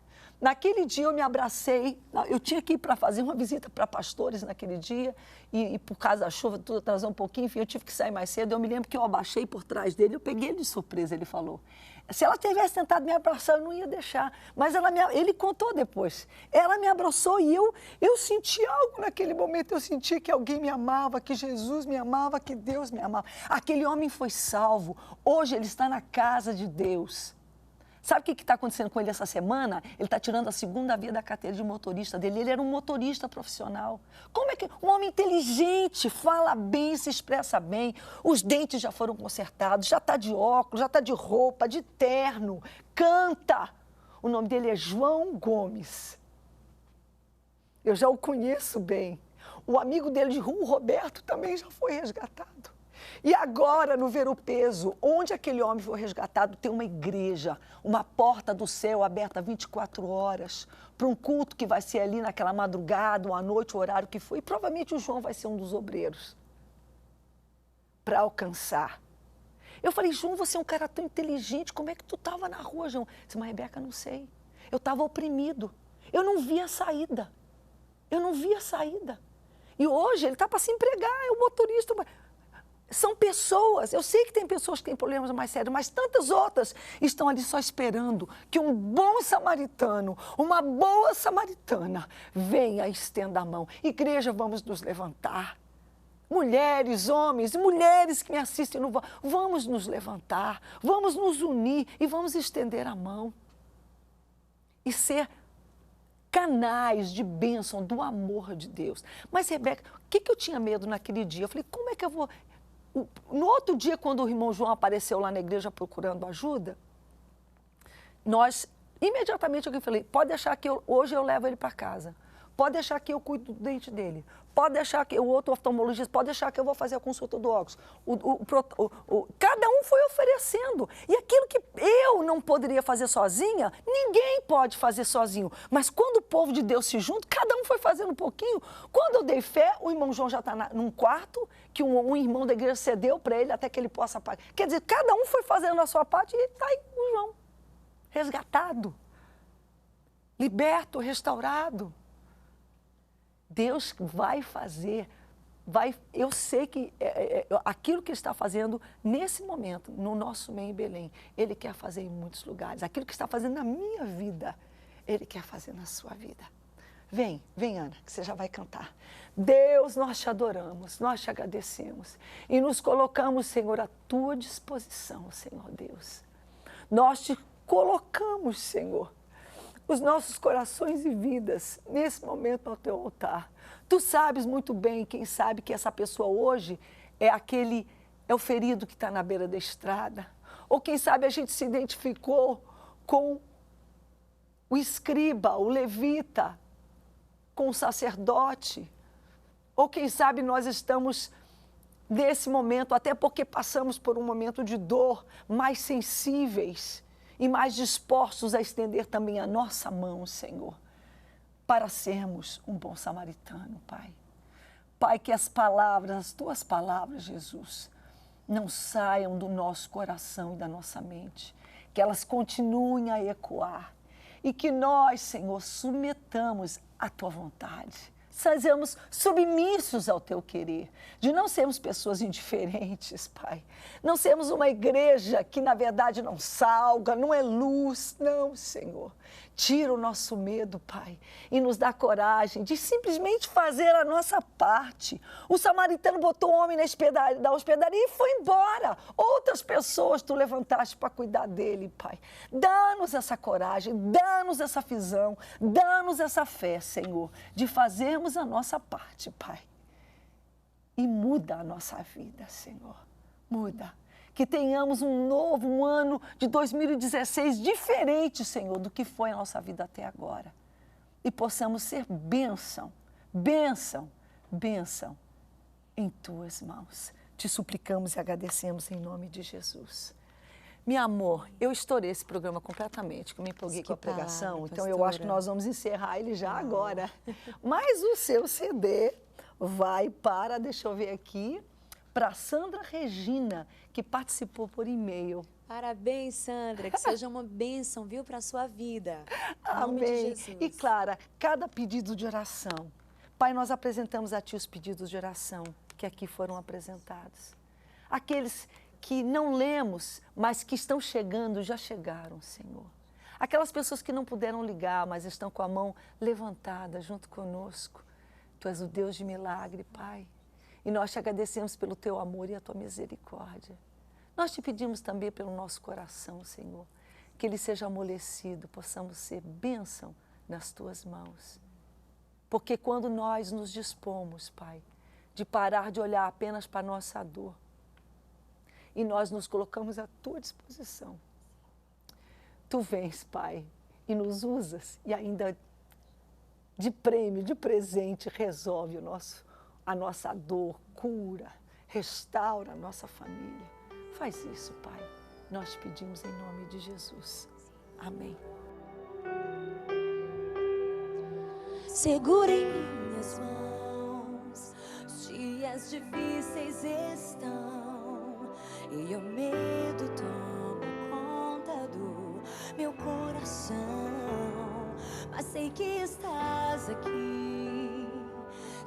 Naquele dia eu me abracei, eu tinha que ir para fazer uma visita para pastores naquele dia, e por causa da chuva, tudo atrasou um pouquinho, enfim, eu tive que sair mais cedo. Eu me lembro que eu abaixei por trás dele, eu peguei ele de surpresa, ele falou. Se ela tivesse tentado me abraçar, eu não ia deixar. Mas ele contou depois. Ela me abraçou e eu senti algo naquele momento. Eu senti que alguém me amava, que Jesus me amava, que Deus me amava. Aquele homem foi salvo. Hoje ele está na casa de Deus. Sabe o que está acontecendo com ele essa semana? Ele está tirando a segunda via da carteira de motorista dele. Ele era um motorista profissional. Como é que um homem inteligente, fala bem, se expressa bem, os dentes já foram consertados, já está de óculos, já está de roupa, de terno, canta. O nome dele é João Gomes. Eu já o conheço bem. O amigo dele de rua, o Roberto, também já foi resgatado. E agora, no Ver o Peso, onde aquele homem foi resgatado, tem uma igreja, uma porta do céu aberta 24 horas, para um culto que vai ser ali naquela madrugada, ou à noite, o horário que for. E provavelmente o João vai ser um dos obreiros para alcançar. Eu falei, João, você é um cara tão inteligente, como é que tu estava na rua, João? Eu disse, mas Rebeca, não sei. Eu estava oprimido, eu não via saída. Eu não via saída. E hoje ele está para se empregar, é o motorista. São pessoas, eu sei que tem pessoas que têm problemas mais sérios, mas tantas outras estão ali só esperando que um bom samaritano, uma boa samaritana, venha e estenda a mão. Igreja, vamos nos levantar. Mulheres, homens, mulheres que me assistem, vamos nos levantar, vamos nos unir e vamos estender a mão. E ser canais de bênção do amor de Deus. Mas, Rebeca, o que eu tinha medo naquele dia? Eu falei, como é que eu vou... No outro dia, quando o irmão João apareceu lá na igreja procurando ajuda, imediatamente eu falei, pode deixar que hoje eu levo ele para casa. Pode deixar que eu cuido do dente dele. Pode deixar que o outro oftalmologista, pode deixar que eu vou fazer a consulta do óculos. Cada um foi oferecendo. E aquilo que eu não poderia fazer sozinha, ninguém pode fazer sozinho. Mas quando o povo de Deus se junta, cada um foi fazendo um pouquinho. Quando eu dei fé, o irmão João já está num quarto, que um irmão da igreja cedeu para ele até que ele possa pagar. Quer dizer, cada um foi fazendo a sua parte e está aí o João, resgatado, liberto, restaurado. Deus vai fazer, eu sei que aquilo que Ele está fazendo nesse momento, no nosso meio em Belém, Ele quer fazer em muitos lugares. Aquilo que está fazendo na minha vida, Ele quer fazer na sua vida. Vem, Ana, que você já vai cantar. Deus, nós te adoramos, nós te agradecemos e nos colocamos, Senhor, à tua disposição, Senhor Deus. Nós te colocamos, Senhor, os nossos corações e vidas, nesse momento, ao teu altar. Tu sabes muito bem, quem sabe que essa pessoa hoje é o ferido que está na beira da estrada. Ou quem sabe a gente se identificou com o escriba, o levita, com o sacerdote. Ou quem sabe nós estamos, nesse momento, até porque passamos por um momento de dor, mais sensíveis e mais dispostos a estender também a nossa mão, Senhor, para sermos um bom samaritano, Pai. Pai, que as tuas palavras, Jesus, não saiam do nosso coração e da nossa mente, que elas continuem a ecoar e que nós, Senhor, submetamos a tua vontade. Sejamos submissos ao teu querer, de não sermos pessoas indiferentes, Pai. Não sermos uma igreja que, na verdade, não salga, não é luz. Não, Senhor. Tira o nosso medo, Pai, e nos dá coragem de simplesmente fazer a nossa parte. O samaritano botou o homem da hospedaria e foi embora. Outras pessoas tu levantaste para cuidar dele, Pai. Dá-nos essa coragem, dá-nos essa visão, dá-nos essa fé, Senhor, de fazermos a nossa parte, Pai. E muda a nossa vida, Senhor. Muda. Que tenhamos um ano de 2016 diferente, Senhor, do que foi a nossa vida até agora. E possamos ser bênção, bênção, bênção em tuas mãos. Te suplicamos e agradecemos em nome de Jesus. Meu amor, eu estourei esse programa completamente, que eu me empolguei com a pregação, palavra, então eu acho que nós vamos encerrar ele já agora. Mas o seu CD vai para, deixa eu ver aqui, para Sandra Regina, que participou por e-mail. Parabéns, Sandra, que seja uma bênção, viu, para a sua vida. Em nome de Amém. Jesus. E Clara, cada pedido de oração. Pai, nós apresentamos a Ti os pedidos de oração que aqui foram apresentados. Aqueles que não lemos, mas que estão chegando, já chegaram, Senhor. Aquelas pessoas que não puderam ligar, mas estão com a mão levantada junto conosco. Tu és o Deus de milagre, Pai. E nós te agradecemos pelo Teu amor e a Tua misericórdia. Nós te pedimos também pelo nosso coração, Senhor, que ele seja amolecido, possamos ser bênção nas Tuas mãos. Porque quando nós nos dispomos, Pai, de parar de olhar apenas para a nossa dor, e nós nos colocamos à Tua disposição, Tu vens, Pai, e nos usas, e ainda de prêmio, de presente, resolve a nossa dor, cura, restaura a nossa família. Faz isso, Pai. Nós te pedimos em nome de Jesus. Amém. Segura em minhas mãos, os dias difíceis estão e o medo toma conta do meu coração. Mas sei que estás aqui,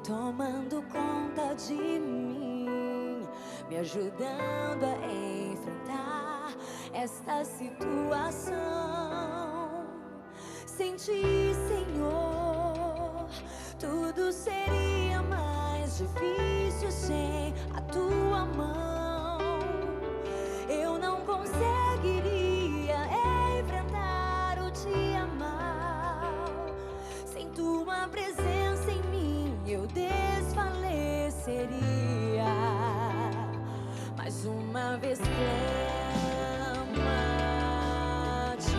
tomando conta de mim, me ajudando a enfrentar esta situação. Sem Ti, Senhor, tudo seria mais difícil sem a Tua mão. Eu não conseguiria enfrentar o dia mal. Sem Tua presença em mim, eu desfaleceria. Mais uma vez clamo a Ti.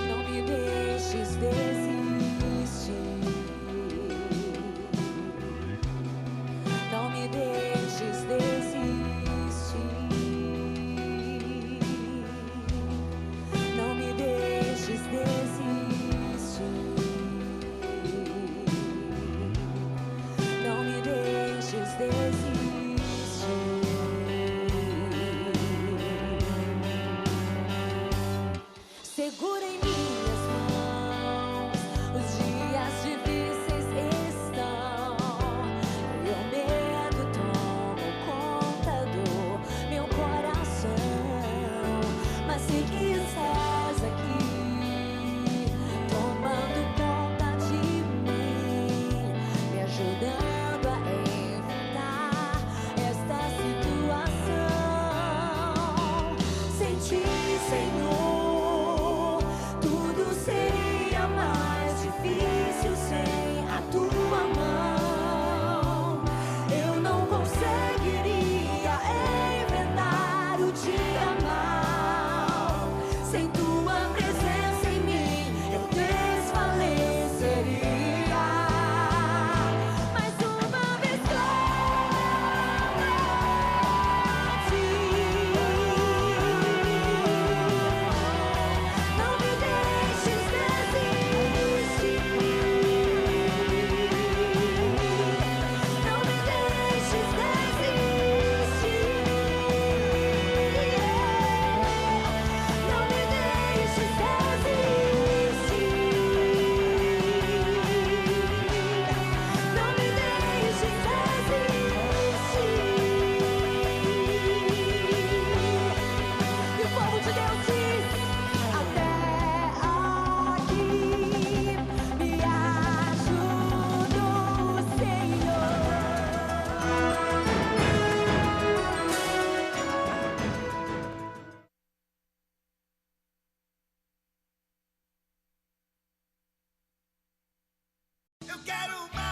Não me deixes desistir. Não me deixes desistir. Não me deixes desistir. Não me deixes desistir. Segura em minhas mãos, os dias difíceis estão e o medo toma conta do meu coração. Mas sei que estás aqui, tomando conta de mim, me ajudando a enfrentar esta situação. Sem Ti, Senhor, tudo seria mais difícil sem a Tua mão. Eu não conseguiria enfrentar o dia mal. Sem Tua presença em mim, eu desfaleceria. Mais uma vez clamo a Ti. Não me deixes desistir. Não me deixes desistir. Não me deixes desistir. Não me deixes desistir. E o povo de Deus diz: até aqui me ajudou o Senhor. Eu quero mais.